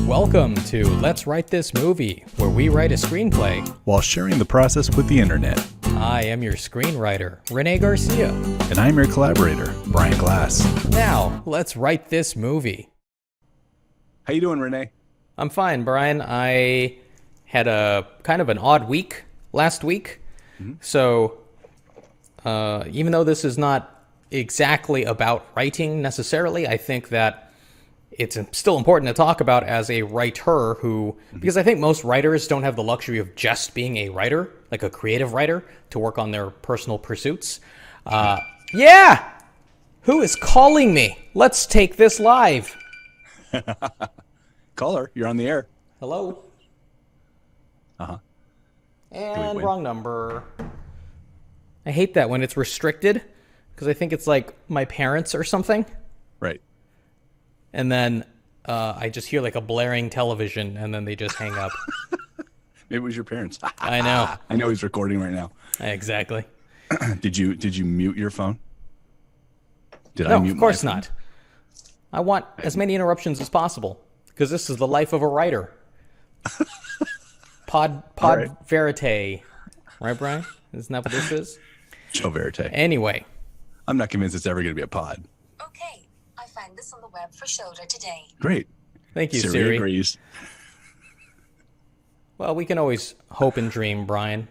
Welcome to Let's Write This Movie, where we write a screenplay while sharing the process with the internet. I am your screenwriter, René Garcia. And I'm your collaborator, Brian Glass. Now, let's write this movie. How you doing, René? I'm fine, Brian. I had a kind of an odd week last week. So, even though this is not exactly about writing necessarily, I think that it's still important to talk about as a writer who, because I think most writers don't have the luxury of just being a writer, like a creative writer, to work on their personal pursuits. Yeah! Who is calling me? Let's take this live. Caller, you're on the air. Hello? Uh-huh. And wrong number. I hate that when it's restricted, because I think it's like my parents or something. Right. And then I just hear like a blaring television, and then they just hang up. It was your parents. I know. I know he's recording right now. Exactly. Did you mute your phone? Did No, I mute of course my phone? not. I want as many interruptions as possible, because this is the life of a writer. Pod right. verite. Right, Brian? Isn't that what this is? Show verite. Anyway. I'm not convinced it's ever going to be a pod. Okay, I found this on the web for shoulder today. Great. Thank you, Siri Siri. agrees. Well, we can always hope and dream, Brian.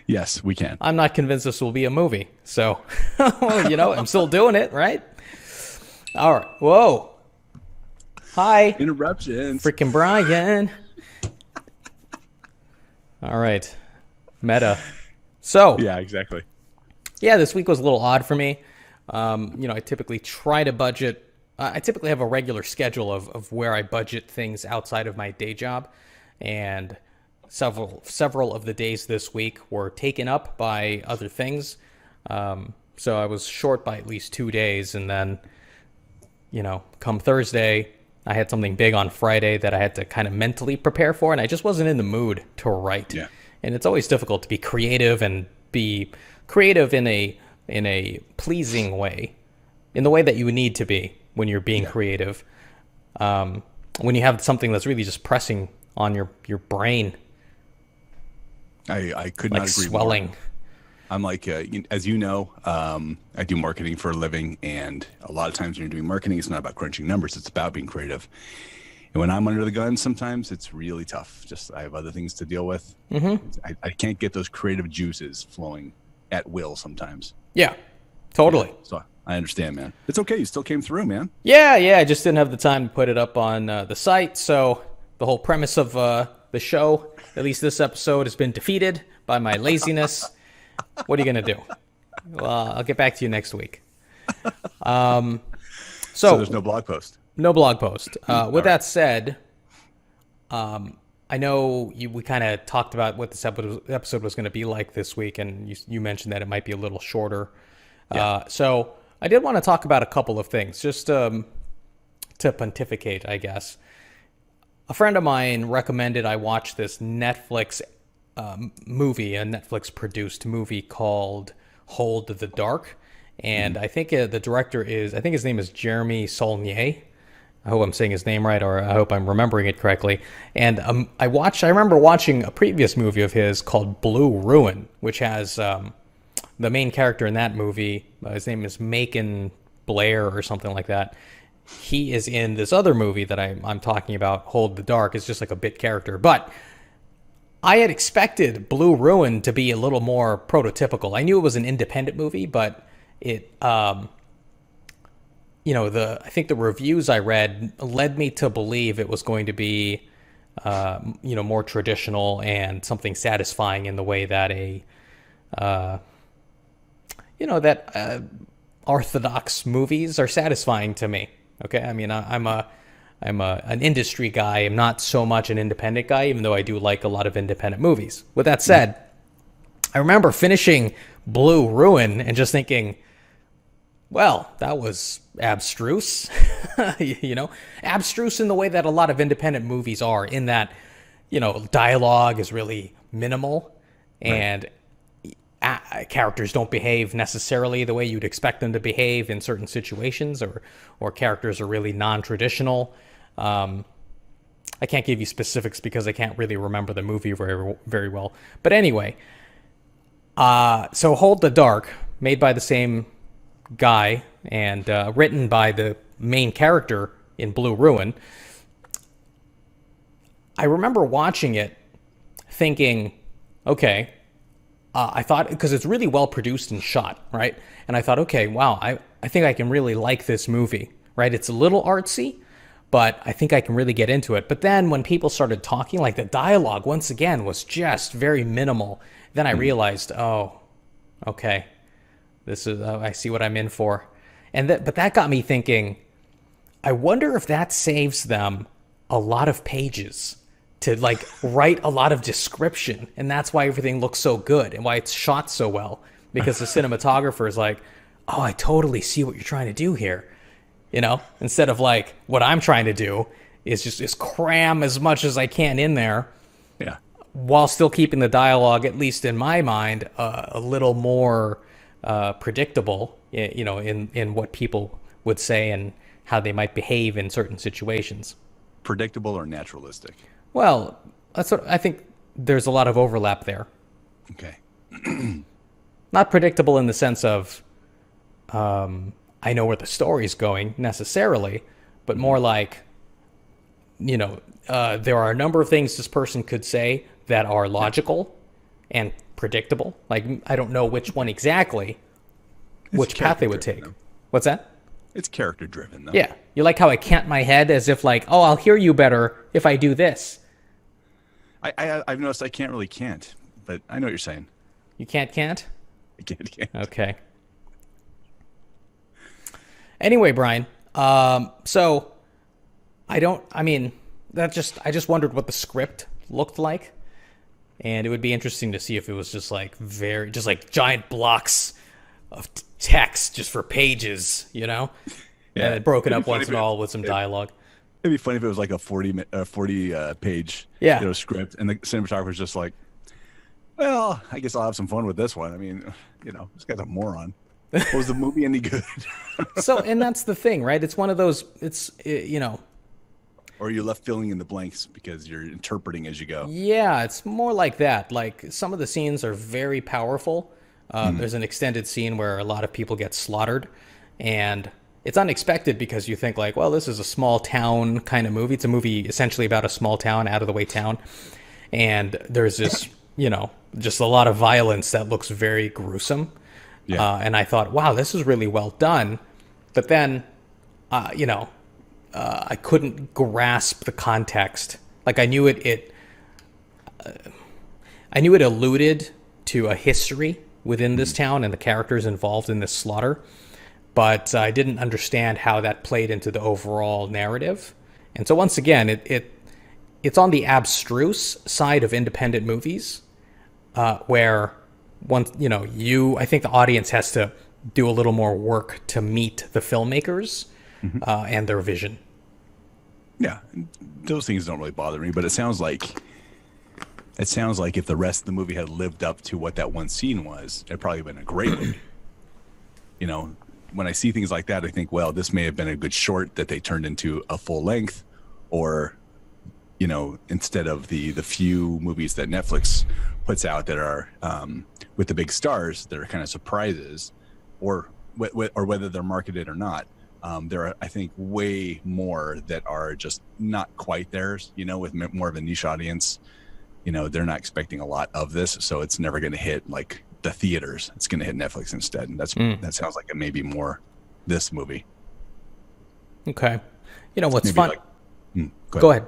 Yes, we can. I'm not convinced this will be a movie. So, I'm still doing it, right? All right. Whoa. Hi. Interruptions. Freaking Brian. All right. Meta. So, Yeah, exactly. yeah, this week was a little odd for me. I typically try to budget. I typically have a regular schedule of where I budget things outside of my day job. And several of the days this week were taken up by other things. So I was short by at least 2 days. And then, come Thursday, I had something big on Friday that I had to kind of mentally prepare for. And I just wasn't in the mood to write. Yeah. And it's always difficult to be creative and be creative in a pleasing way, in the way that you need to be when you're being creative. When you have something that's really just pressing on your brain, I could not like agree swelling. more. I'm like, as you know, I do marketing for a living, and a lot of times when you're doing marketing, it's not about crunching numbers. It's about being creative. And when I'm under the gun, sometimes it's really tough. Just I have other things to deal with. I can't get those creative juices flowing at will sometimes. Yeah, totally. So I understand, man. It's okay. You still came through, man. Yeah, I just didn't have the time to put it up on the site. So the whole premise of the show, at least this episode, has been defeated by my laziness. What are you going to do? Well, I'll get back to you next week. So there's no blog post. No blog post. With that said, I know we kind of talked about what this episode was going to be like this week, and you mentioned that it might be a little shorter. Yeah. So I did want to talk about a couple of things, just to pontificate, I guess. A friend of mine recommended I watch this Netflix movie, a Netflix-produced movie called Hold the Dark. And I think the director I think his name is Jeremy Saulnier. I hope I'm saying his name right, or I hope I'm remembering it correctly. And I remember watching a previous movie of his called Blue Ruin, which has the main character in that movie. His name is Macon Blair or something like that. He is in this other movie that I'm talking about, Hold the Dark. It's just like a bit character. But I had expected Blue Ruin to be a little more prototypical. I knew it was an independent movie, but it... I think the reviews I read led me to believe it was going to be, more traditional and something satisfying in the way that orthodox movies are satisfying to me. Okay, I mean, I'm an industry guy. I'm not so much an independent guy, even though I do like a lot of independent movies. With that said, I remember finishing Blue Ruin and just thinking, well, that was abstruse, abstruse in the way that a lot of independent movies are, in that, dialogue is really minimal and characters don't behave necessarily the way you'd expect them to behave in certain situations, or characters are really non-traditional. I can't give you specifics because I can't really remember the movie very well. But anyway, so Hold the Dark, made by the same guy and written by the main character in Blue Ruin. I remember watching it thinking, okay, I thought, because it's really well produced and shot, right? And I thought, okay, wow, I think I can really like this movie, right? It's a little artsy, but I think I can really get into it. But then when people started talking, like the dialogue, once again, was just very minimal. Then I realized, oh, okay, this is, I see what I'm in for. But that got me thinking, I wonder if that saves them a lot of pages to like write a lot of description, and that's why everything looks so good and why it's shot so well, because the cinematographer is like, oh, I totally see what you're trying to do here, you know, instead of like what I'm trying to do is cram as much as I can in there, Yeah. while still keeping the dialogue, at least in my mind, a little more predictable, you know, in what people would say and how they might behave in certain situations. Predictable or naturalistic? Well, that's what I think. There's a lot of overlap there. Okay. Not predictable in the sense of I know where the story's going necessarily, but more like, you know, there are a number of things this person could say that are logical and predictable. Like, I don't know which one exactly, which path they would take. Though. What's that? It's character driven, though. Yeah. You like how I cant my head as if like, oh, I'll hear you better if I do this. I've noticed I can't, but I know what you're saying. You can't? I can't. Okay. Anyway, Brian, so I just wondered what the script looked like. And it would be interesting to see if it was just like giant blocks of text just for pages, you know? Yeah. And broken up once in a while with some dialogue. It'd be funny if it was like a 40 page script, and the cinematographer's just like, well, I guess I'll have some fun with this one. I mean, you know, this guy's a moron. Was the movie any good? So, and that's the thing, right? It's one of those, you know. Or you're left filling in the blanks because you're interpreting as you go. Yeah, it's more like that. Like, some of the scenes are very powerful. There's an extended scene where a lot of people get slaughtered, and it's unexpected because you think like, well, this is a small town kind of movie. It's a movie essentially about a small town, out of the way town. And there's this, you know, just a lot of violence that looks very gruesome. Yeah. And I thought, wow, this is really well done. But then, you know, I couldn't grasp the context. Like, I knew it alluded to a history within this town and the characters involved in this slaughter, but I didn't understand how that played into the overall narrative. And so once again, it's on the abstruse side of independent movies, where I think the audience has to do a little more work to meet the filmmakers and their vision. Yeah, those things don't really bother me, but it sounds like if the rest of the movie had lived up to what that one scene was, it'd probably been a great movie. You know, when I see things like that, I think, well, this may have been a good short that they turned into a full length, or, you know, instead of the few movies that Netflix puts out that are with the big stars that are kind of surprises, or whether they're marketed or not. There are, I think, way more that are just not quite theirs, you know, with more of a niche audience. You know, they're not expecting a lot of this, so it's never going to hit like the theaters. It's going to hit Netflix instead, and that sounds like it may be more this movie. Okay, you know what's maybe fun? Like, go ahead.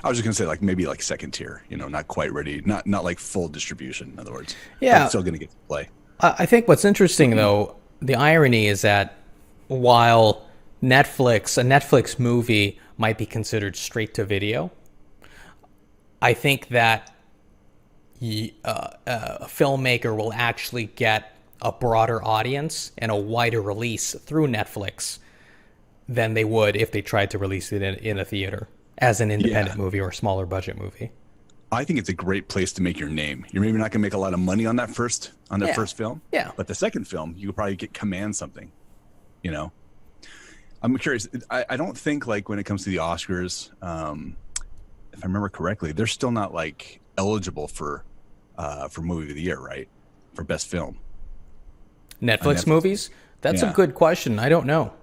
I was just going to say, like, maybe like second tier. You know, not quite ready, not like full distribution. In other words, yeah, but still going to get to play. I think what's interesting though, the irony is that while a Netflix movie might be considered straight to video, I think that a filmmaker will actually get a broader audience and a wider release through Netflix than they would if they tried to release it in a theater as an independent movie or a smaller budget movie. I think it's a great place to make your name. You're maybe not going to make a lot of money on that first film. Yeah. But the second film, you could probably command something, you know? I'm curious. I don't think, like, when it comes to the Oscars, if I remember correctly, they're still not like eligible for movie of the year, right? For best film. Netflix movies? That's a Yeah. good question. I don't know.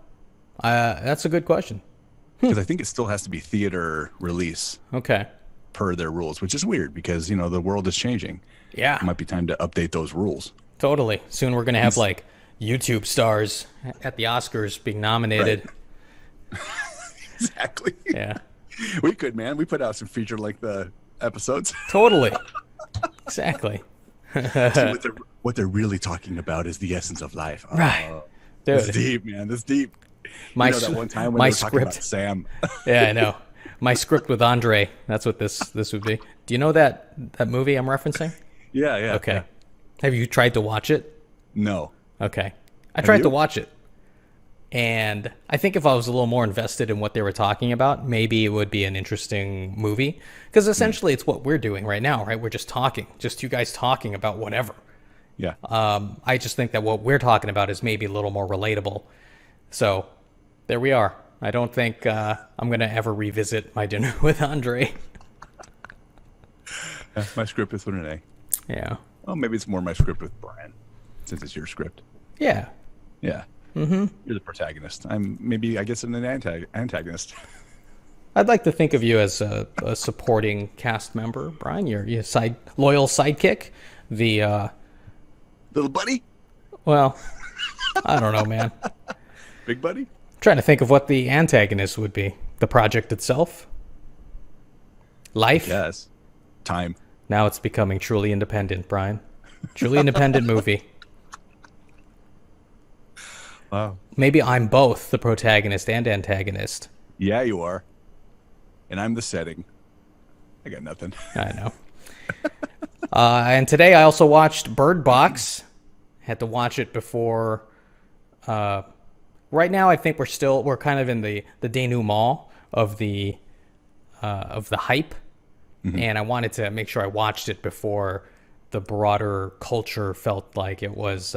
That's a good question. Because I think it still has to be theater release Okay. per their rules, which is weird because, the world is changing. Yeah, It might be time to update those rules. totally. Soon we're going to have like YouTube stars at the Oscars being nominated. Exactly. Yeah, We could, man. We put out some feature-length episodes. totally. Exactly. See, what they're really talking about is the essence of life. Right. That's Dude, deep, man. That's deep. my, That one time when my they were talking about script. Sam. Yeah, I know. My script with Andre. That's what this would be. Do you know that movie I'm referencing? Yeah, yeah. Okay. yeah. Have you tried to watch it? No. Okay. I tried you? to watch it. And I think if I was a little more invested in what they were talking about, maybe it would be an interesting movie. Because essentially it's what we're doing right now, right? We're just talking. Just you guys talking about whatever. Yeah. I just think that what we're talking about is maybe a little more relatable. So there we are. I don't think I'm going to ever revisit my dinner with Andre. My script is with René. Yeah. Well, maybe it's more my script with Brian, since it's your script. Yeah. Yeah. Mm-hmm. You're the protagonist. I guess, an antagonist. I'd like to think of you as a supporting cast member, Brian. You're loyal sidekick. The Little buddy? well, I don't know, man. Big buddy? Trying to think of what the antagonist would be. The project itself? Life? Yes. Time. Now it's becoming truly independent, Brian. Truly independent movie. Wow. Maybe I'm both the protagonist and antagonist. Yeah, you are. And I'm the setting. I got nothing. I know. And today I also watched Bird Box. Had to watch it before. Right now, I think we're kind of in the denouement of the hype, and I wanted to make sure I watched it before the broader culture felt like it was.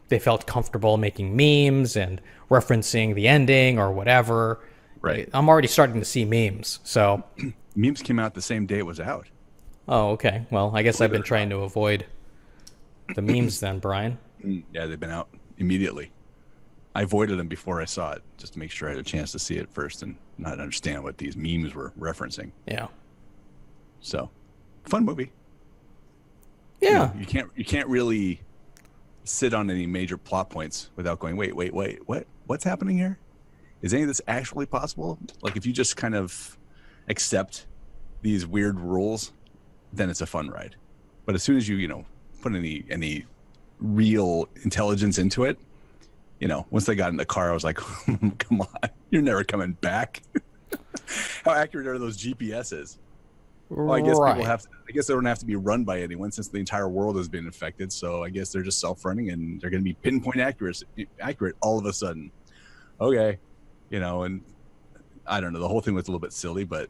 They felt comfortable making memes and referencing the ending or whatever. Right. I'm already starting to see memes. So, Memes came out the same day it was out. oh, okay. Well, I guess I've been trying to avoid the memes then, Brian. Yeah, they've been out immediately. I avoided them before I saw it, just to make sure I had a chance to see it first and not understand what these memes were referencing. Yeah. So, fun movie. Yeah. You can't really sit on any major plot points without going, wait, what's happening here? Is any of this actually possible? Like, if you just kind of accept these weird rules, then it's a fun ride. But as soon as you put any real intelligence into it, once they got in the car, I was like, come on, you're never coming back. How accurate are those GPSs? Well, I guess Right. I guess they don't have to be run by anyone since the entire world has been infected. So I guess they're just self-running and they're going to be pinpoint accurate all of a sudden. Okay, and I don't know. The whole thing was a little bit silly, but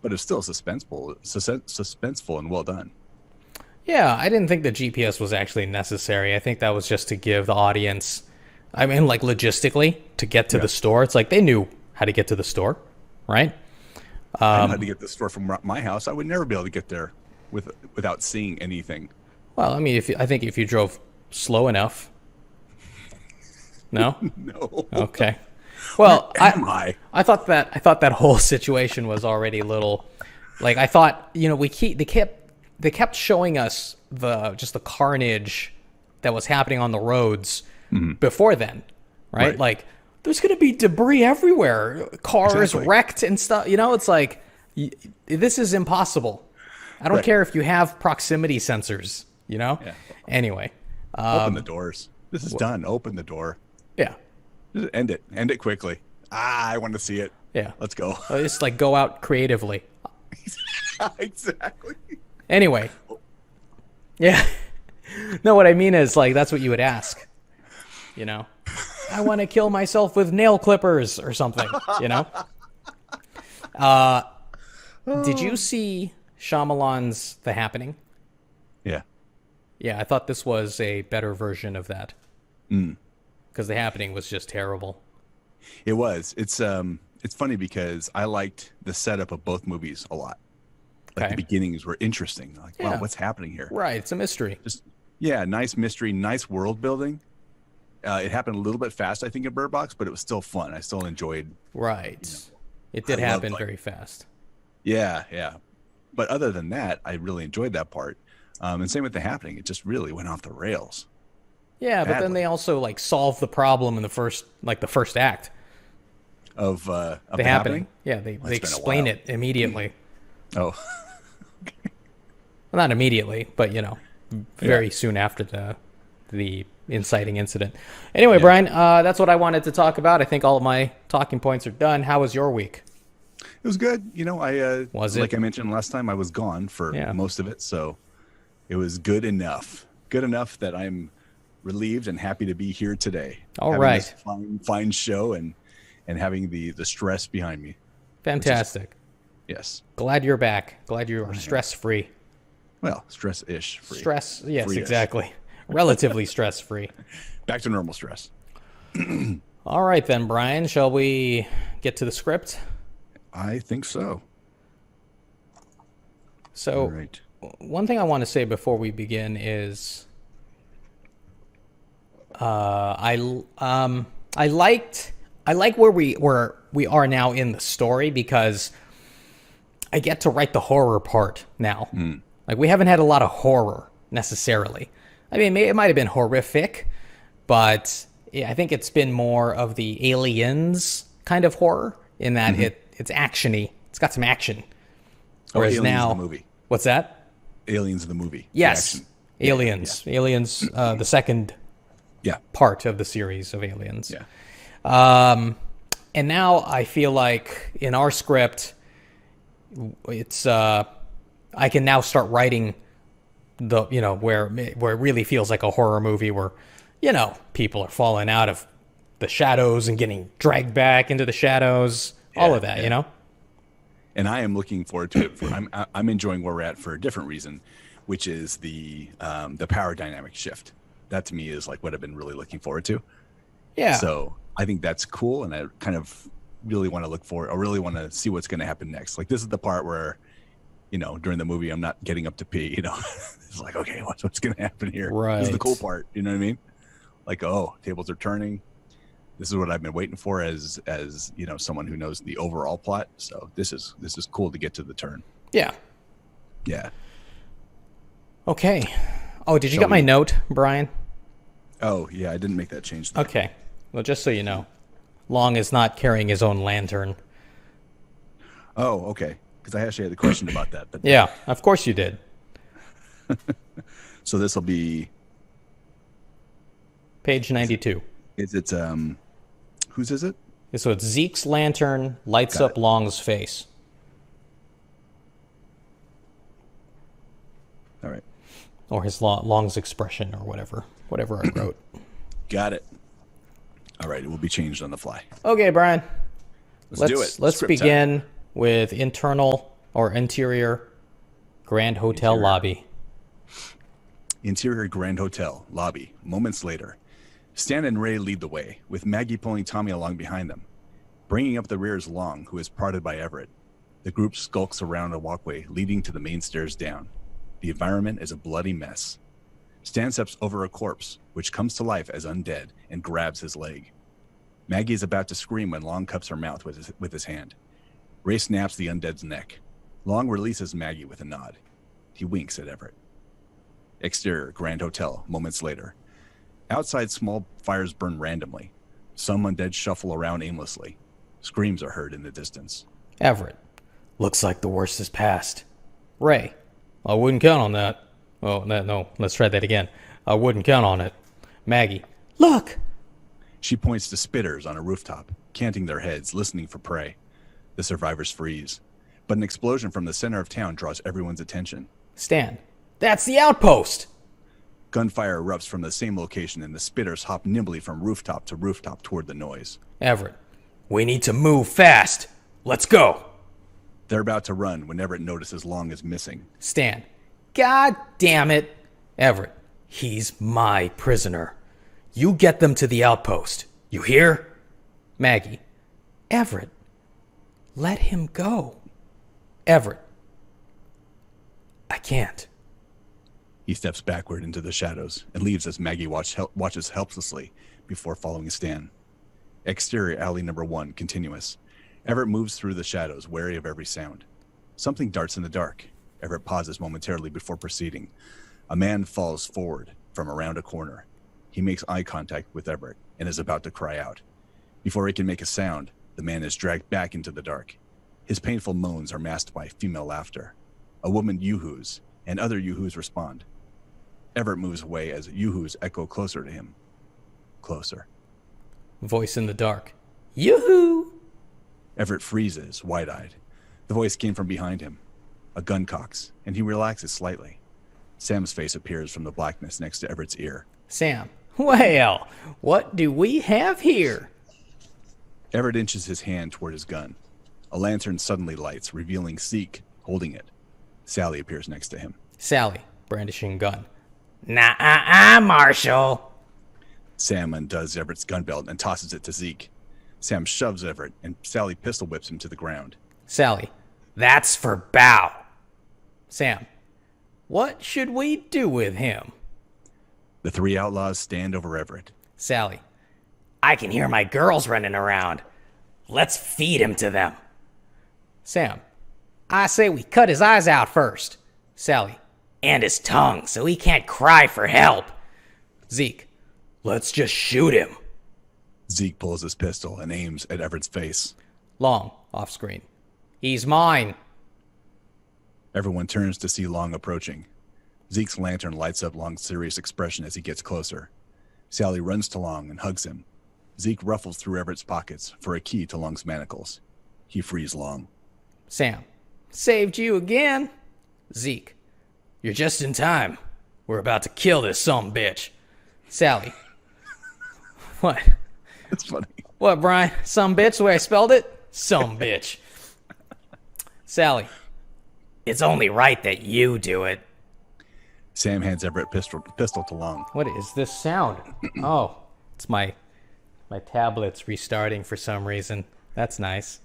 it's still suspenseful and well done. Yeah, I didn't think the GPS was actually necessary. I think that was just to give the audience, I mean, like logistically, to get to the store. It's like they knew how to get to the store, right? I know how to get to the store from my house. I would never be able to get there without seeing anything. Well, I mean, I think if you drove slow enough. No? No. Okay. Well, I I thought that whole situation was already a little, like, I thought, they kept showing us just the carnage that was happening on the roads before then, right? Like, there's going to be debris everywhere, cars Exactly. wrecked and stuff. It's like, this is impossible. I don't Right. care if you have proximity sensors, Yeah. Anyway, Open the doors. This is done. Open the door. yeah, Just end it. End it quickly. I want to see it. yeah. Let's go. Just like go out creatively. Exactly. Anyway, yeah. No, what I mean is, like, that's what you would ask. I want to kill myself with nail clippers or something. Did you see Shyamalan's The Happening? Yeah. Yeah, I thought this was a better version of that. Because The Happening was just terrible. It was. It's funny because I liked the setup of both movies a lot. Like Okay. the beginnings were interesting. Like, wow, Yeah. what's happening here? Right. It's a mystery. Just yeah, nice mystery, nice world building. It happened a little bit fast, I think, in Bird Box, but it was still fun. I still enjoyed. Right. It I did loved, happen like, very fast. yeah, yeah. But other than that, I really enjoyed that part. And same with the happening. It just really went off the rails. Yeah, but then Badly. they also like solve the problem in the first act. Of The the happening. Yeah, they Well, it's been a explain while. it immediately. Oh, Well, not immediately, but very soon after the inciting incident. Anyway, Yeah. Brian, that's what I wanted to talk about. I think all of my talking points are done. How was your week? it was good. I Was like it? I mentioned last time, I was gone for Yeah. most of it, so it was good enough. Good enough that I'm relieved and happy to be here today. All Having right. this fine show and having the stress behind me. Fantastic. Yes. Glad you're back. Glad you are stress-free. Well, stress-ish free. Stress, yes, Free-ish. exactly. Relatively stress-free. Back to normal stress. All right then, Brian. Shall we get to the script? I think so. So, All right. one thing I want to say before we begin is, I like where we are now in the story because I get to write the horror part now. Like we haven't had a lot of horror necessarily. I mean, it might have been horrific, but yeah, I think it's been more of the aliens kind of horror in that it's actiony. It's got some action. Whereas Aliens now, the movie. what's that? Aliens the movie. The Yes, action. Aliens. Aliens, the second Yeah. part of the series of Aliens. Yeah. And now I feel like in our script, it's I can now start writing the where it really feels like a horror movie where people are falling out of the shadows and getting dragged back into the shadows, all of that, And I am looking forward to it. I'm enjoying where we're at for a different reason, which is the power dynamic shift. That to me is like what I've been really looking forward to. Yeah. So I think that's cool, and I kind of really want to look forward. I really want to see what's going to happen next. Like this is the part where, during the movie, I'm not getting up to pee. It's like, okay, what's going to happen here? This is the cool Right. part. You know what I mean? Like, oh, tables are turning. This is what I've been waiting for as someone who knows the overall plot. So this is cool to get to the turn. Yeah. Yeah. Okay. Oh, did you Shall get my we- note, Brian? Oh yeah, I didn't make that change. Though. Okay. Well, just so you know, Long is not carrying his own lantern. Oh, okay. Because I actually had a question about that. But Yeah, of course you did. so this will be. Page 92. Is it whose is it? So it's Zeke's lantern lights Got up Long's face. All right. Or his Long's expression or whatever I wrote. Got it. All right, it will be changed on the fly. Okay, Brian. Let's do it. Let's Script time. begin with internal or interior Grand Hotel Interior. lobby. Interior Grand Hotel lobby. Moments later, Stan and Ray lead the way, with Maggie pulling Tommy along behind them. Bringing up the rear is Long, who is prodded by Everett. The group skulks around a walkway leading to the main stairs down. The environment is a bloody mess. Stan steps over a corpse, which comes to life as undead, and grabs his leg. Maggie is about to scream when Long cups her mouth with his hand. Ray snaps the undead's neck. Long releases Maggie with a nod. He winks at Everett. Exterior Grand Hotel, moments later. Outside, small fires burn randomly. Some undead shuffle around aimlessly. Screams are heard in the distance. Everett. Looks like the worst is past. Ray. I wouldn't count on that. Oh, no. Let's try that again. I wouldn't count on it. Maggie. Look! She points to spitters on a rooftop, canting their heads, listening for prey. The survivors freeze. But an explosion from the center of town draws everyone's attention. Stan. That's the outpost! Gunfire erupts from the same location, and the spitters hop nimbly from rooftop to rooftop toward the noise. Everett. We need to move fast. Let's go. They're about to run when Everett notices Long is missing. Stan. God damn it. Everett. He's my prisoner. You get them to the outpost. You hear? Maggie. Everett. Let him go. Everett. can't. He steps backward into the shadows and leaves as Maggie watches helplessly before following Stan. Exterior alley number 1, continuous. Everett moves through the shadows, wary of every sound. Something darts in the dark. Everett pauses momentarily before proceeding. A man falls forward from around a corner. He makes eye contact with Everett and is about to cry out. Before he can make a sound, the man is dragged back into the dark. His painful moans are masked by female laughter. A woman yoo-hoos, and other yoo-hoos respond. Everett moves away as yoo-hoos echo closer to him. Closer. Voice in the dark. Yoo-hoo! Everett freezes, wide-eyed. The voice came from behind him. A gun cocks, and he relaxes slightly. Sam's face appears from the blackness next to Everett's ear. Sam. Well, what do we have here? Everett inches his hand toward his gun. A lantern suddenly lights, revealing Zeke holding it. Sally appears next to him. Sally, brandishing gun. Nah, Marshal. Sam undoes Everett's gun belt and tosses it to Zeke. Sam shoves Everett, and Sally pistol whips him to the ground. Sally. That's for Bow. Sam. What should we do with him? The 3 outlaws stand over Everett. Sally. I can hear my girls running around. Let's feed him to them. Sam. I say we cut his eyes out first. Sally. And his tongue, so he can't cry for help. Zeke. Let's just shoot him. Zeke pulls his pistol and aims at Everett's face. Long, off screen. He's mine. Everyone turns to see Long approaching. Zeke's lantern lights up Long's serious expression as he gets closer. Sally runs to Long and hugs him. Zeke ruffles through Everett's pockets for a key to Long's manacles. He frees Long. Sam. Saved you again. Zeke. You're just in time. We're about to kill this sumbitch. Sally. What? That's funny. What, Brian? Sumbitch, the way I spelled it? Sumbitch. Sally. It's only right that you do it. Sam hands Everett pistol to Long. What is this sound? Oh, it's my tablet's restarting for some reason. That's nice.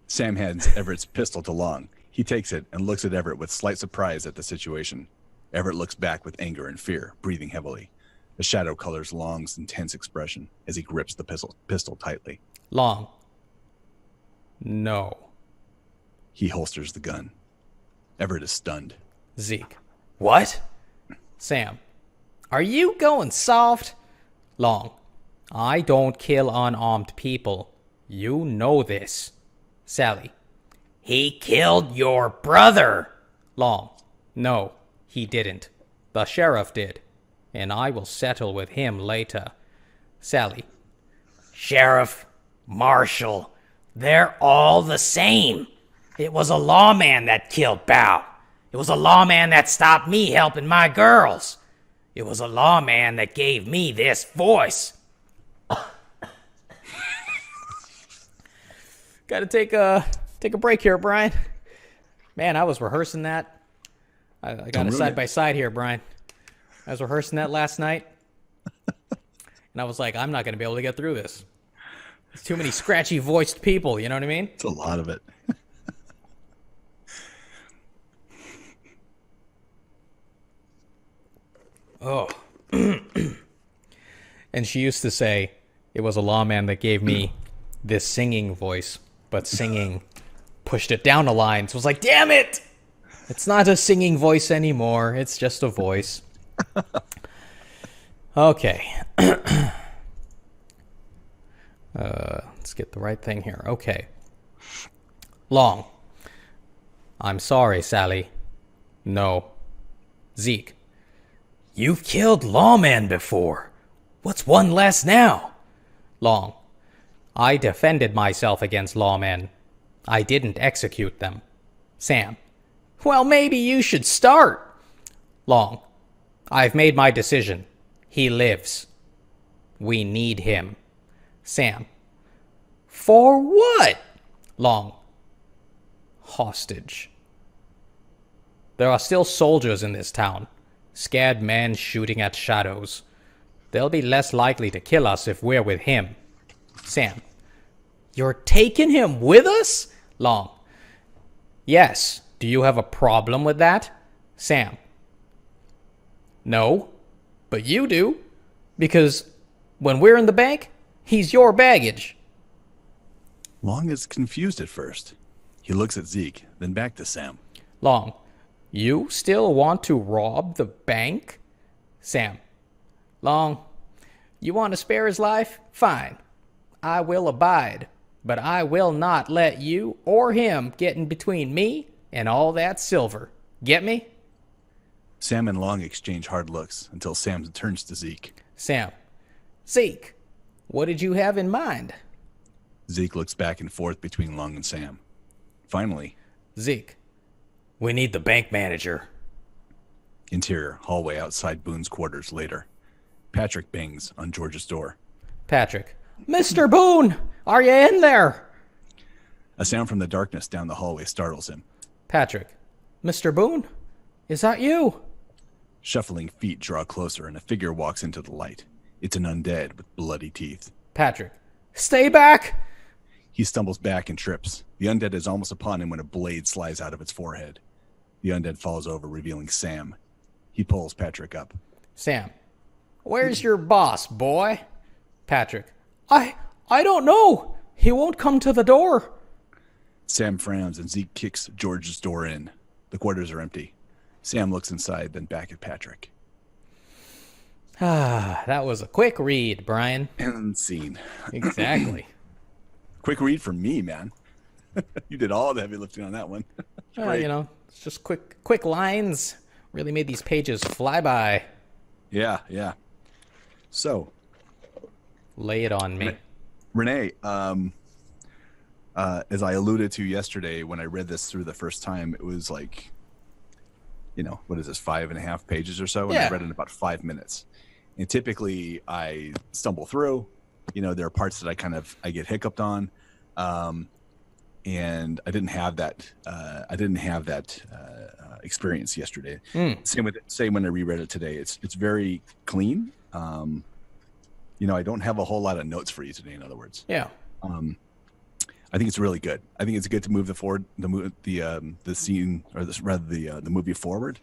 Sam hands Everett's pistol to Long. He takes it and looks at Everett with slight surprise at the situation. Everett looks back with anger and fear, breathing heavily. The shadow colors Long's intense expression as he grips the pistol tightly. Long. No. He holsters the gun. Everett is stunned. Zeke. What? Sam. Are you going soft? Long. I don't kill unarmed people. You know this. Sally. He killed your brother. Long. No, he didn't. The sheriff did. And I will settle with him later. Sally. Sheriff, Marshal, they're all the same. It was a lawman that killed Bow. It was a lawman that stopped me helping my girls. It was a lawman that gave me this voice. Gotta take a break here, Brian. Man, I was rehearsing that. I got a side by side here, Brian. I was rehearsing that last night. And I was like, I'm not gonna be able to get through this. There's too many scratchy voiced people, you know what I mean? It's a lot of it. Oh. And she used to say, it was a lawman that gave me this singing voice, but singing pushed it down a line. So I was like, damn it! It's not a singing voice anymore. It's just a voice. Okay. Let's get the right thing here. Okay. Long. I'm sorry, Sally. No. Zeke. You've killed lawmen before. What's one less now? Long. I defended myself against lawmen. I didn't execute them. Sam. Well, maybe you should start. Long. I've made my decision. He lives. We need him. Sam. For what? Long. Hostage. There are still soldiers in this town. Scared men shooting at shadows. They'll be less likely to kill us if we're with him. Sam. You're taking him with us? Long. Yes. Do you have a problem with that? Sam. No, but you do. Because when we're in the bank, he's your baggage. Long is confused at first. He looks at Zeke, then back to Sam. Long. You still want to rob the bank? Sam. Long. You want to spare his life? Fine. I will abide. But I will not let you or him get in between me and all that silver. Get me? Sam and Long exchange hard looks until Sam turns to Zeke. Sam. Zeke, what did you have in mind? Zeke looks back and forth between Long and Sam. Finally, Zeke. We need the bank manager. interior hallway outside Boone's quarters later. Patrick bangs on George's door. Patrick. Mr. Boone, are you in there? A sound from the darkness down the hallway startles him. Patrick. Mr. Boone, is that you? Shuffling feet draw closer and a figure walks into the light. It's an undead with bloody teeth. Patrick. Stay back! He stumbles back and trips. The undead is almost upon him when a blade slides out of its forehead. The undead falls over, revealing Sam. He pulls Patrick up. Sam. Where's your boss, boy? Patrick. I don't know. He won't come to the door. Sam frowns and Zeke kicks George's door in. The quarters are empty. Sam looks inside, then back at Patrick. Ah, that was a quick read, Brian. And scene. Exactly. Quick read from me, man. You did all the heavy lifting on that one. You know, it's just quick lines. Really made these pages fly by. Yeah. So, Lay it on me. Renee, as I alluded to yesterday when I read this through the first time, it was like, what is this, 5.5 pages or so? And Yeah. I read it in about 5 minutes. And typically I stumble through, there are parts that I get hiccuped on. And I didn't have that, experience yesterday. Same when I reread it today. It's very clean. I don't have a whole lot of notes for you today, in other words. Yeah. I think it's really good. I think it's good to move the scene, or the movie forward,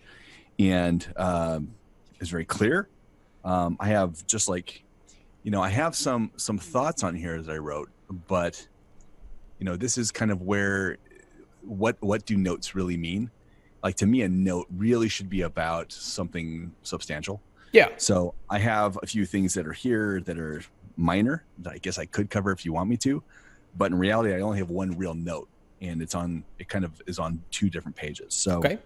and it's very clear. I have just I have some thoughts on here as I wrote, but this is kind of where what do notes really mean? Like, to me, a note really should be about something substantial. Yeah. So I have a few things that are here that are minor that I guess I could cover if you want me to, but in reality, I only have one real note, and it kind of is on 2 different pages. So, Okay.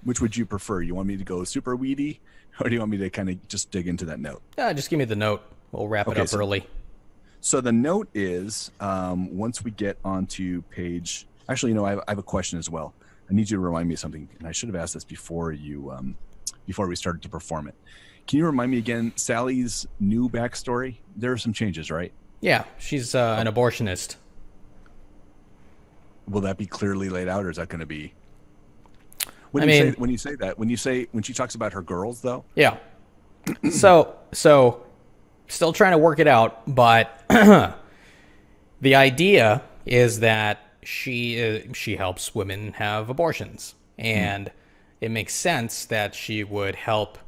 Which would you prefer? You want me to go super weedy, or do you want me to kind of just dig into that note? Just give me the note. We'll wrap it up early. So the note is, once we get onto page, actually, I have a question as well. I need you to remind me of something, and I should have asked this before we started to perform it. Can you remind me again, Sally's new backstory? There are some changes, right? Yeah, she's an abortionist. Will that be clearly laid out, or is that going to be? When she talks about her girls, though. Yeah. So still trying to work it out, but the idea is that she helps women have abortions, and it makes sense that she would help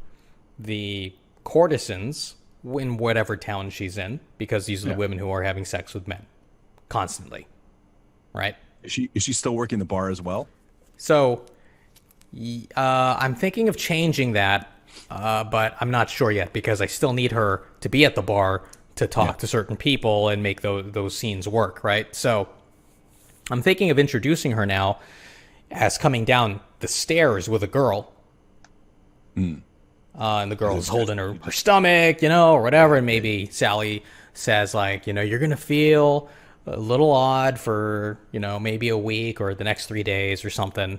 the courtesans in whatever town she's in, because these are the women who are having sex with men constantly, right? Is she still working the bar as well? So I'm thinking of changing that, but I'm not sure yet, because I still need her to be at the bar to talk to certain people and make those scenes work, right? So I'm thinking of introducing her now as coming down the stairs with a girl. And the girl is holding her stomach, or whatever, and maybe Sally says, you're going to feel a little odd for, maybe a week or the next 3 days or something,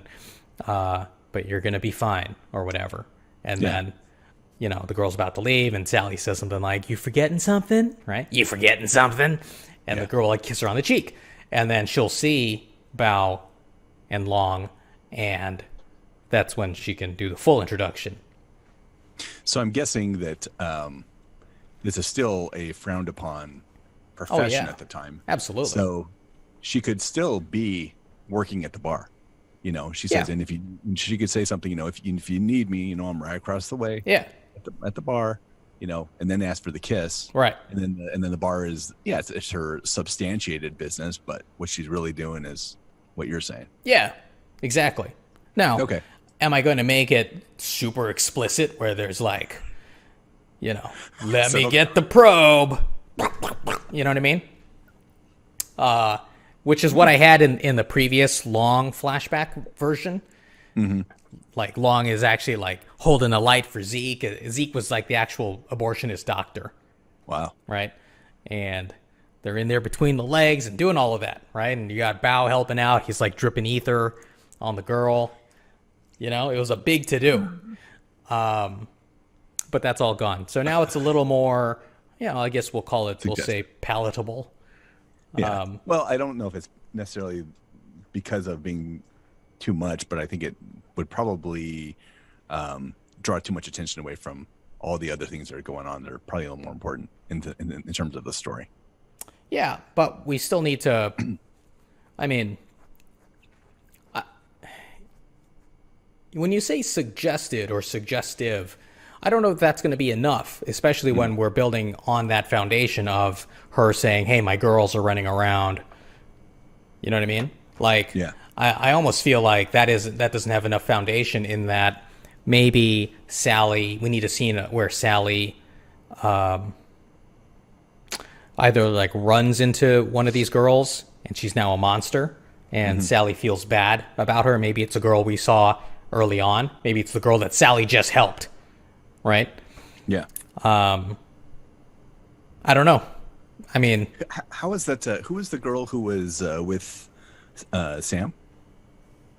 but you're going to be fine, or whatever. And then, the girl's about to leave, and Sally says something like, you forgetting something, right? You forgetting something? And the girl will kiss her on the cheek. And then she'll see Bao and Long, and that's when she can do the full introduction. So I'm guessing that this is still a frowned upon profession at the time. Absolutely. So she could still be working at the bar. She Yeah. says, and she could say something, if you need me, I'm right across the way Yeah. at the bar, and then ask for the kiss. Right. And then the bar is, it's her substantiated business, but what she's really doing is what you're saying. Yeah. Exactly. Now, Okay. am I going to make it super explicit where there's like, let me get the probe? You know what I mean? Which is what I had in the previous Long flashback version. Mm-hmm. Like Long is actually like holding a light for Zeke. Zeke was like the actual abortionist doctor. Wow. Right? And they're in there between the legs and doing all of that, right? And you got Bao helping out. He's like dripping ether on the girl. It was a big to-do. But that's all gone. So now it's a little more, I guess we'll call it, we'll say palatable. Yeah. Well, I don't know if it's necessarily because of being too much, but I think it would probably draw too much attention away from all the other things that are going on that are probably a little more important in terms of the story. Yeah, but we still need to, when you say suggested or suggestive, I don't know if that's going to be enough, especially when we're building on that foundation of her saying, hey, my girls are running around. You know what I mean? Like, yeah. I almost feel like that doesn't have enough foundation in that maybe Sally, we need a scene where Sally either like runs into one of these girls and she's now a monster and Sally feels bad about her. Maybe it's a girl we saw early on. Maybe it's the girl that Sally just helped. Right? Yeah. I don't know. I mean, how is that? Who was the girl who was with Sam?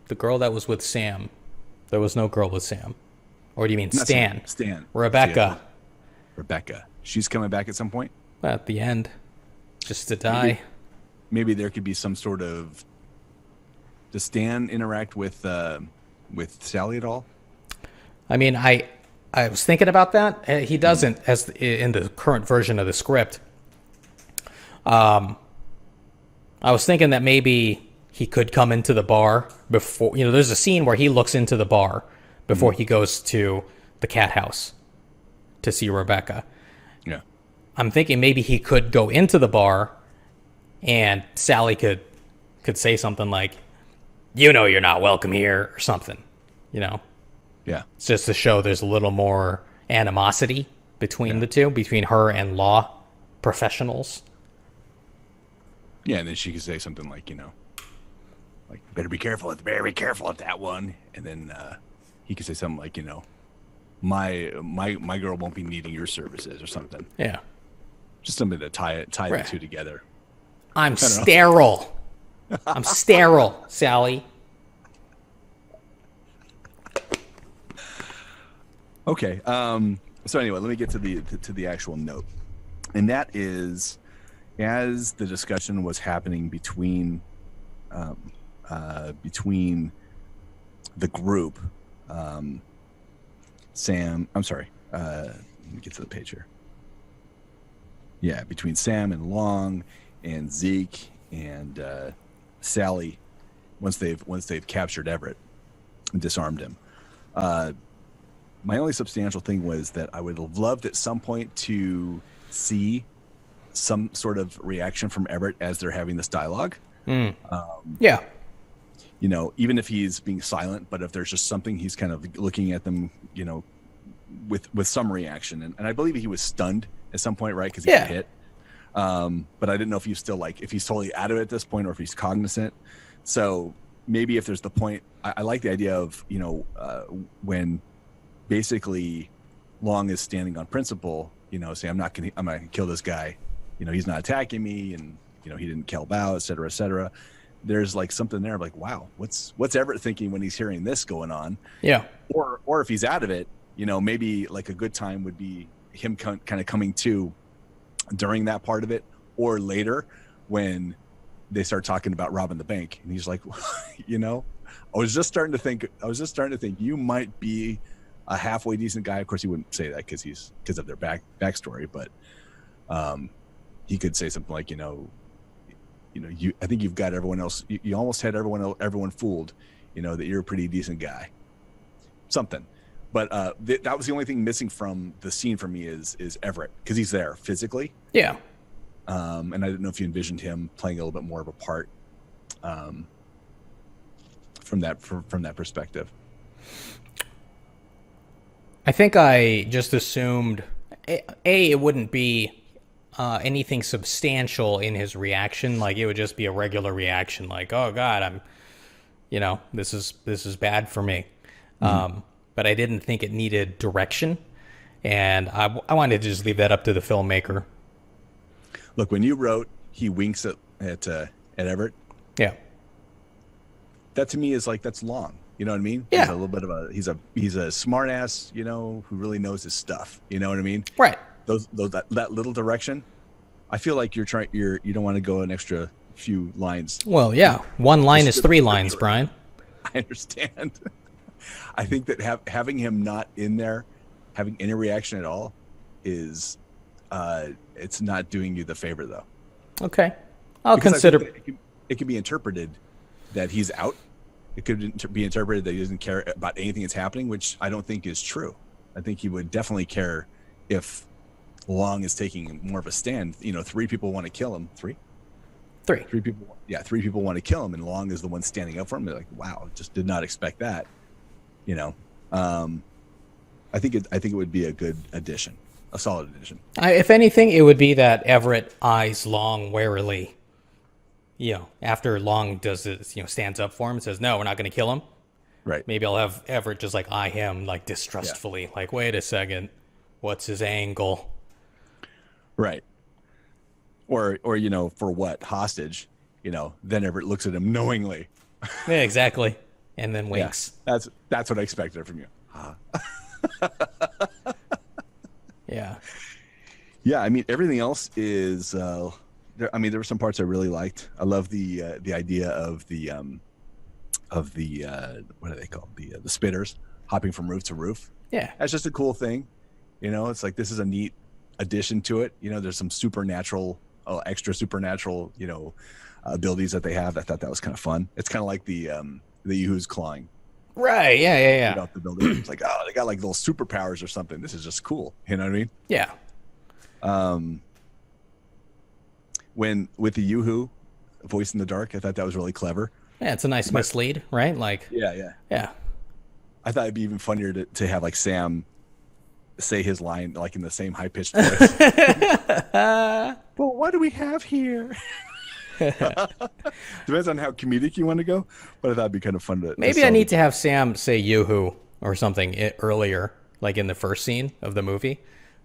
The girl that was with Sam. There was no girl with Sam. Or do you mean Not Stan? Stan. Rebecca. Rebecca. She's coming back at some point? At the end. Just to die. Maybe there could be some sort of... Does Stan interact with Sally at all? I mean, I was thinking about that. He doesn't, as in the current version of the script. I was thinking that maybe he could come into the bar before, there's a scene where he looks into the bar before he goes to the cat house to see Rebecca. Yeah. I'm thinking maybe he could go into the bar and Sally could say something like, you're not welcome here, or something, Yeah. It's just to show there's a little more animosity between the two, between her and law professionals. Yeah, and then she could say something like, like, better be careful at that one. And then he could say something like, my girl won't be needing your services or something. Yeah. Just something to tie the two together. I'm sterile. I'm sterile, Sally. Okay. So anyway, let me get to the actual note, and that is, as the discussion was happening between the group, Sam. I'm sorry. Let me get to the page here. Yeah, between Sam and Long, and Zeke and Sally, once they've captured Everett and disarmed him. My only substantial thing was that I would have loved at some point to see some sort of reaction from Everett as they're having this dialogue. Yeah. Even if he's being silent, but if there's just something, he's kind of looking at them, with some reaction. And I believe he was stunned at some point, right? Because he got hit. But I didn't know if he's still if he's totally out of it at this point or if he's cognizant. So maybe if there's the point, I like the idea of, when basically Long is standing on principle, saying, I'm going to kill this guy. He's not attacking me, and, he didn't kill Bao, et cetera, et cetera. There's like something there like, wow, what's Everett thinking when he's hearing this going on? Yeah. Or if he's out of it, maybe like a good time would be him kind of coming to during that part of it, or later when they start talking about robbing the bank, and he's like, I was just starting to think you might be a halfway decent guy. Of course, he wouldn't say that because of their backstory, but he could say something like, I think you've got everyone else. You almost had everyone fooled. that you're a pretty decent guy. Something. But that was the only thing missing from the scene for me is Everett, because he's there physically. Yeah. And I didn't know if you envisioned him playing a little bit more of a part from that perspective. I think I just assumed it wouldn't be anything substantial in his reaction. Like, it would just be a regular reaction, like, oh God, I'm, this is bad for me. But I didn't think it needed direction, and I wanted to just leave that up to the filmmaker. Look, when you wrote he winks at Everett, yeah, that to me is like, that's long. You know what I mean? Yeah. He's a little bit of he's a smart ass, who really knows his stuff. You know what I mean? Right. That little direction, I feel like you don't want to go an extra few lines. Well, yeah, one line is 3 lines, Brian. I understand. I think that having him not in there, having any reaction at all, is it's not doing you the favor, though. Okay, I'll Because consider. It can be interpreted that he's out. It could be interpreted that he doesn't care about anything that's happening, which I don't think is true. I think he would definitely care if Long is taking more of a stand. 3 people want to kill him. Three people. Yeah, 3 people want to kill him, and Long is the one standing up for him. They're like, wow, just did not expect that. I think it would be a good addition, a solid addition. If anything, it would be that Everett eyes Long warily. After Long does this, stands up for him and says, "No, we're not going to kill him." Right. Maybe I'll have Everett just like eye him like distrustfully, like, "Wait a second, what's his angle?" Right. Or for what, hostage? Then Everett looks at him knowingly. Yeah, exactly, and then winks. Yeah, that's what I expected from you. Yeah. Yeah, I mean, everything else is. There were some parts I really liked. I love the idea of the what are they called? The spitters hopping from roof to roof. Yeah. That's just a cool thing. It's like, this is a neat addition to it. There's some extra supernatural, abilities that they have. I thought that was kind of fun. It's kind of like the Yoo-Hoo's clawing. Right. Yeah. About the building. It's like, oh, they got like little superpowers or something. This is just cool. You know what I mean? Yeah. When with the Yoo-Hoo voice in the dark, I thought that was really clever. Yeah, it's a nice mislead, right? Like. Yeah. Yeah. I thought it'd be even funnier to have like Sam say his line like in the same high pitched voice. Well, what do we have here? Depends on how comedic you want to go, but I thought it'd be kind of fun to. Maybe I need to have Sam say Yoo-Hoo or something earlier, like in the first scene of the movie,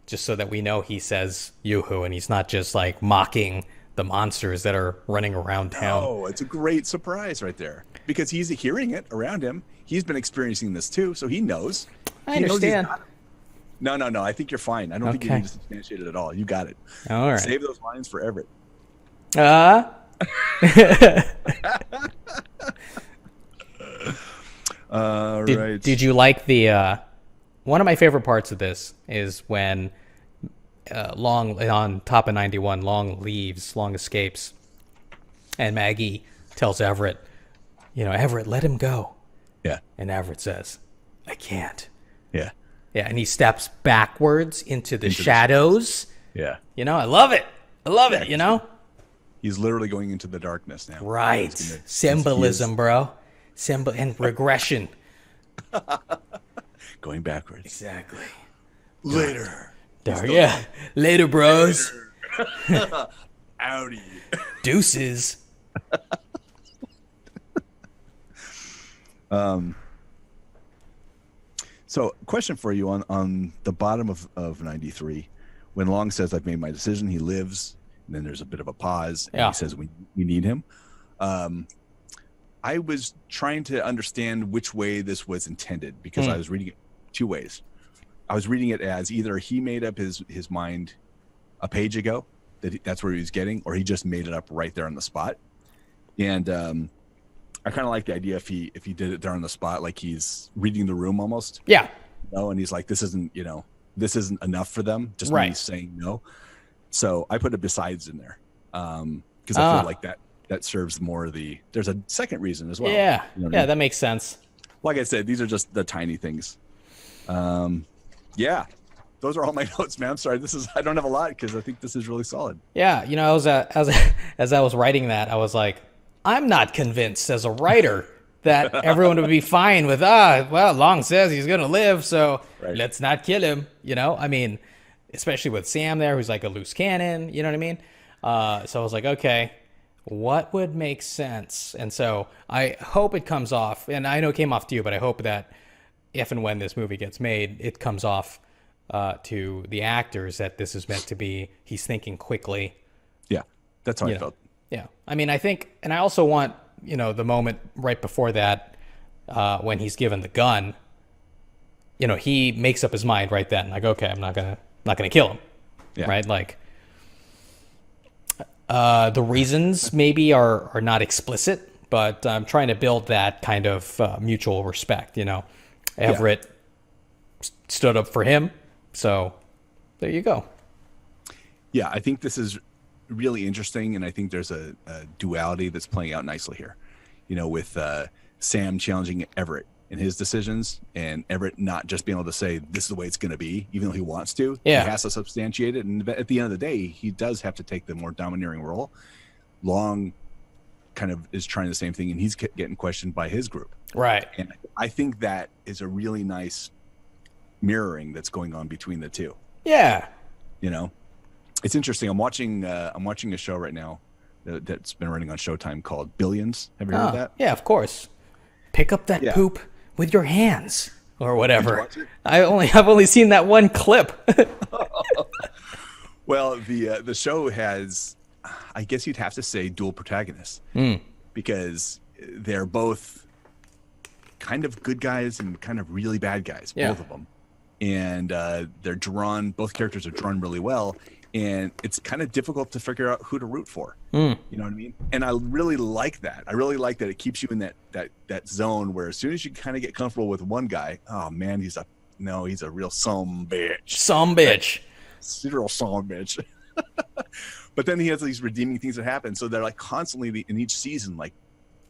just so that we know he says Yoo-Hoo and he's not just like mocking the monsters that are running around town. Oh, it's a great surprise right there, because he's hearing it around him. He's been experiencing this too, so he knows. I understand. No. I think you're fine. I don't think you need to substantiate it at all. You got it. All right. Save those lines for Everett. Right. Did you like the one of my favorite parts of this is when Long on top of 91, Long escapes, and Maggie tells Everett, Everett, let him go. Yeah. And Everett says, I can't. Yeah. Yeah, and he steps backwards into the shadows. Yeah. I love it. it. He's literally going into the darkness now. Right. Symbolism, bro. And regression. Going backwards. Exactly. Later. Yeah. Later, bros. Howdy. Deuces. So, question for you on the bottom of 93, when Long says, I've made my decision, he lives, and then there's a bit of a pause, and he says, we need him. I was trying to understand which way this was intended, because I was reading it 2 ways. I was reading it as either he made up his mind a page ago, that's where he was getting, or he just made it up right there on the spot. And I kind of like the idea if he did it there on the spot, like he's reading the room almost. Yeah. And he's like, this isn't enough for them. Just me saying no. So I put a besides in there. Because I feel like that serves more there's a second reason as well. Yeah. You know what I Yeah, mean? that makes sense. Like I said, these are just the tiny things. Yeah, those are all my notes, man. I'm sorry. I don't have a lot because I think this is really solid. Yeah, you know, as I was writing that, I was like, I'm not convinced as a writer that everyone would be fine with, well, Long says he's gonna live, so Right. let's not kill him. You know, I mean, especially with Sam there, who's like a loose cannon. You know what I mean? So I was like, okay, what would make sense? And so I hope it comes off, and I know it came off to you, but I hope that if and when this movie gets made, it comes off to the actors that this is meant to be. He's thinking quickly. Yeah, that's how I You know, felt. yeah. I mean, I think, and I also want, you know, the moment right before that, when he's given the gun, you know, he makes up his mind right then. Like, okay, I'm not gonna kill him. Yeah. Right. Like, the reasons maybe are not explicit, but I'm trying to build that kind of mutual respect. You know, Everett stood up for him. So there you go. Yeah, I think this is really interesting, and I think there's a duality that's playing out nicely here. You know, with Sam challenging Everett in his decisions, and Everett not just being able to say this is the way it's going to be, even though he wants to. Yeah. He has to substantiate it, and at the end of the day, he does have to take the more domineering role. Long kind of is trying the same thing, and he's getting questioned by his group. Right. And I think that is a really nice mirroring that's going on between the two. Yeah. You know, it's interesting. I'm watching a show right now that's been running on Showtime called Billions. Have you heard of that? Yeah, of course. Pick up that Yeah. poop with your hands or whatever. watch it? I've only seen that one clip. Well, the show has, I guess you'd have to say, dual protagonists because they're both kind of good guys and kind of really bad guys, Yeah. both of them. And both characters are drawn really well, and it's kind of difficult to figure out who to root for. You know what I mean? And I really like that. I really like that it keeps you in that zone where as soon as you kind of get comfortable with one guy, oh man, he's a real some bitch. Some bitch. He's a real some bitch. But then he has these redeeming things that happen. So they're like constantly in each season, like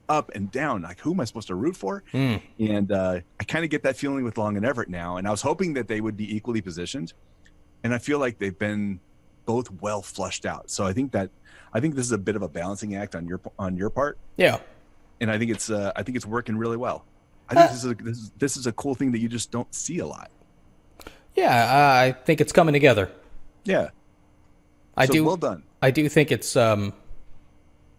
up and down, like who am I supposed to root for? And I kind of get that feeling with Long and Everett now, and I was hoping that they would be equally positioned, and I feel like they've been both well flushed out. So I think this is a bit of a balancing act on your part, Yeah. and I think it's working really well. I think this is a cool thing that you just don't see a lot. Yeah, I think it's coming together. Yeah, well done. I do think it's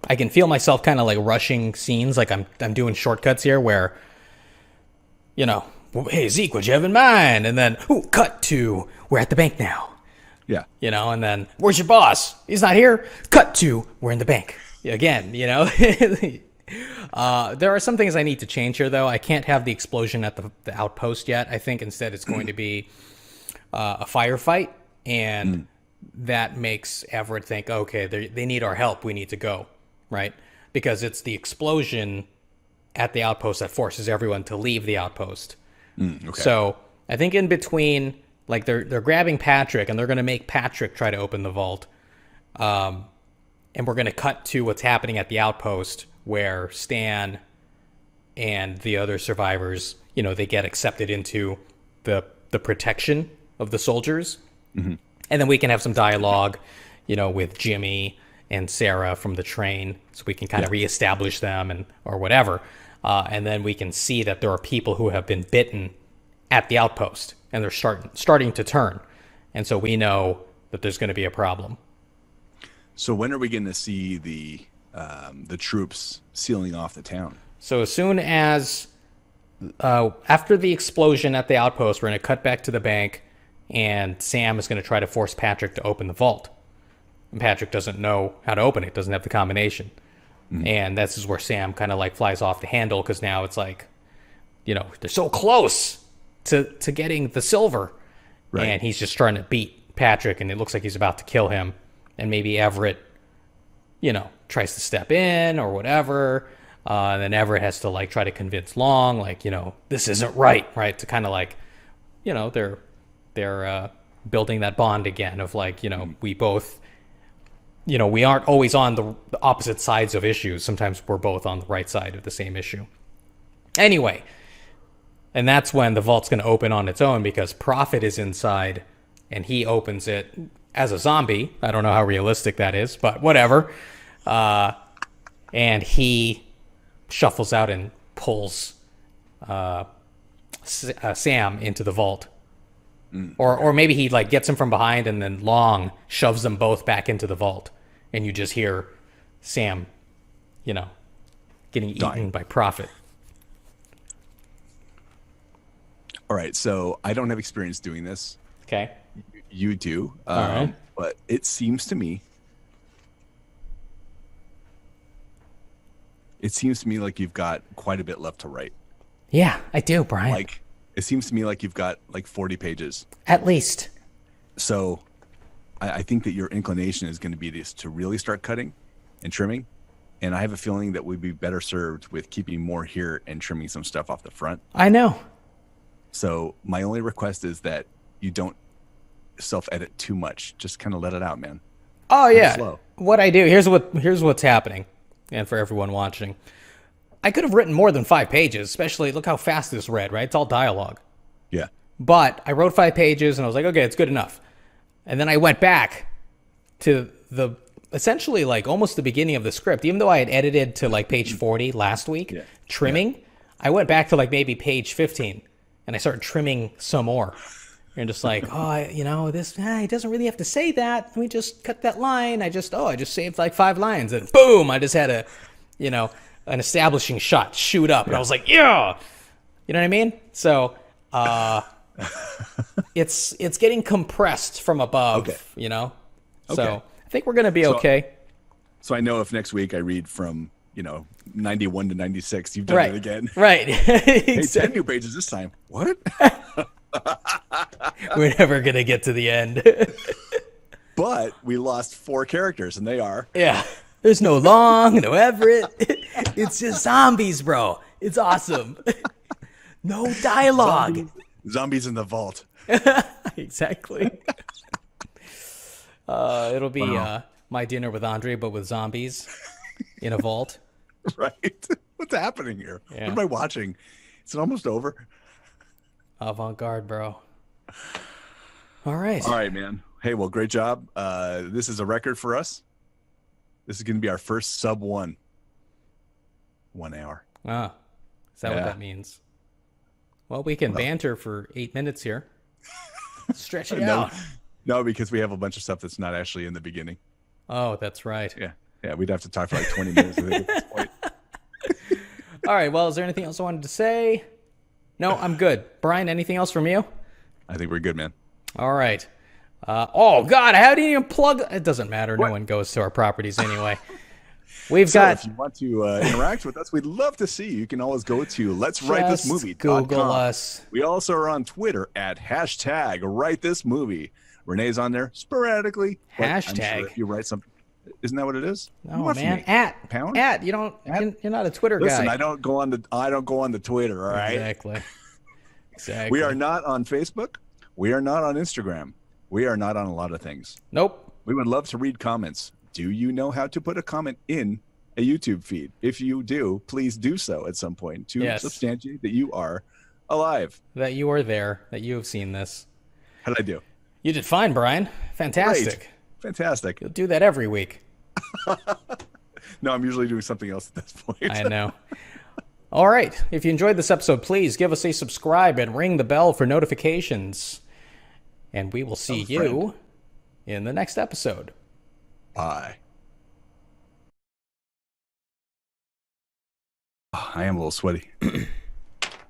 I can feel myself kind of like rushing scenes, like I'm doing shortcuts here where, you know, hey Zeke, what'd you have in mind? And then cut to we're at the bank now. Yeah, You know, and then where's your boss? He's not here. Cut to we're in the bank again. You know, there are some things I need to change here, though. I can't have the explosion at the outpost yet. I think instead it's going to be a firefight, and that makes Everett think, okay, they need our help. We need to go, right? Because it's the explosion at the outpost that forces everyone to leave the outpost. Okay. So I think in between, like they're grabbing Patrick and they're going to make Patrick try to open the vault. And we're going to cut to what's happening at the outpost where Stan and the other survivors, you know, they get accepted into the protection of the soldiers. And then we can have some dialogue, you know, with Jimmy and Sarah from the train, so we can kind of reestablish them or whatever. And then we can see that there are people who have been bitten at the outpost, and they're starting to turn. And so we know that there's going to be a problem. So when are we going to see the troops sealing off the town? So as soon as after the explosion at the outpost, we're going to cut back to the bank, and Sam is going to try to force Patrick to open the vault. And Patrick doesn't know how to open it, doesn't have the combination. And this is where Sam kind of like flies off the handle, because now it's like, you know, they're so close to getting the silver. Right. And he's just trying to beat Patrick, and it looks like he's about to kill him. And maybe Everett, you know, tries to step in or whatever. And then Everett has to like try to convince Long, like, you know, this isn't right, to kind of like, you know, they're building that bond again of like, you know, we both we aren't always on the opposite sides of issues. Sometimes we're both on the right side of the same issue. Anyway, and that's when the vault's going to open on its own because Prophet is inside and he opens it as a zombie. I don't know how realistic that is, but whatever. And he shuffles out and pulls Sam into the vault. Or maybe he like gets him from behind and then Long shoves them both back into the vault. And you just hear Sam, getting eaten by Prophet. All right, so I don't have experience doing this. Okay. You do. All right. But it seems to me like you've got quite a bit left to write. Yeah, I do, Brian. Like, it seems to me like you've got like 40 pages. At least. So I think that your inclination is going to be to really start cutting and trimming. And I have a feeling that we'd be better served with keeping more here and trimming some stuff off the front. I know. So my only request is that you don't self-edit too much. Just kind of let it out, man. Oh, yeah. Slow. What I do, here's what's happening. And for everyone watching, I could have written more than 5 pages, especially look how fast this read, right? It's all dialogue. Yeah. But I wrote 5 pages and I was like, okay, it's good enough. And then I went back to the essentially like almost the beginning of the script, even though I had edited to like page 40 last week, trimming. I went back to like maybe page 15 and I started trimming some more. And just like, he doesn't really have to say that. Let me just cut that line. I just saved like 5 lines and boom, I just had an establishing shot shoot up. And I was like, yeah, you know what I mean? So, it's getting compressed from above, So I think we're going to be okay. So I know if next week I read from, 91 to 96, you've done it again. Right. Hey, 10 new pages this time. What? We're never going to get to the end. But we lost 4 characters and they are. Yeah. There's no Long, no Everett. It's just zombies, bro. It's awesome. No dialogue. Zombies in the vault. Exactly. It'll be My Dinner with Andre, but with zombies in a vault. Right. What's happening here? Yeah. What am I watching? Is it almost over? Avant-garde, bro. All right, man. Hey, well, great job. This is a record for us. This is going to be our first sub 1 hour. Ah, is that what that means? Well, we can banter for 8 minutes here. Stretch it out. No, because we have a bunch of stuff that's not actually in the beginning. Oh, that's right. Yeah, we'd have to talk for like 20 minutes I think, at this point. All right, well, is there anything else I wanted to say? No, I'm good. Brian, anything else from you? I think we're good, man. All right. Oh, God, how do you even plug? It doesn't matter. What? No one goes to our properties anyway. If you want to interact with us, we'd love to see you. You can always go to letswritethismovie.com. Google us. We also are on Twitter at #WriteThisMovie. Renee's on there sporadically. Hashtag. I'm sure if you write something, isn't that what it is? No, man. At. You don't. You're not a Twitter guy. Listen, I don't go on the Twitter. All right. Exactly. We are not on Facebook. We are not on Instagram. We are not on a lot of things. Nope. We would love to read comments. Do you know how to put a comment in a YouTube feed? If you do, please do so at some point to substantiate that you are alive. That you are there, that you have seen this. How did I do? You did fine, Brian. Fantastic. Great. Fantastic. You'll do that every week. No, I'm usually doing something else at this point. I know. All right. If you enjoyed this episode, please give us a subscribe and ring the bell for notifications. And we will see you in the next episode. Bye. I am a little sweaty.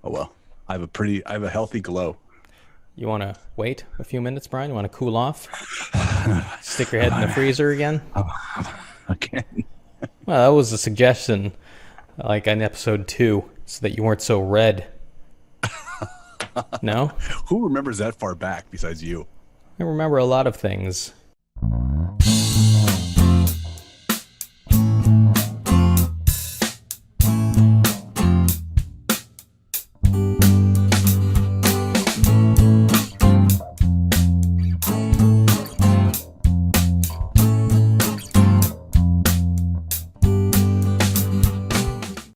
Oh well. I have a healthy glow. You want to wait a few minutes, Brian? You want to cool off? Stick your head in the freezer again? Again. Well, that was a suggestion, like in episode 2, so that you weren't so red. No? Who remembers that far back besides you? I remember a lot of things.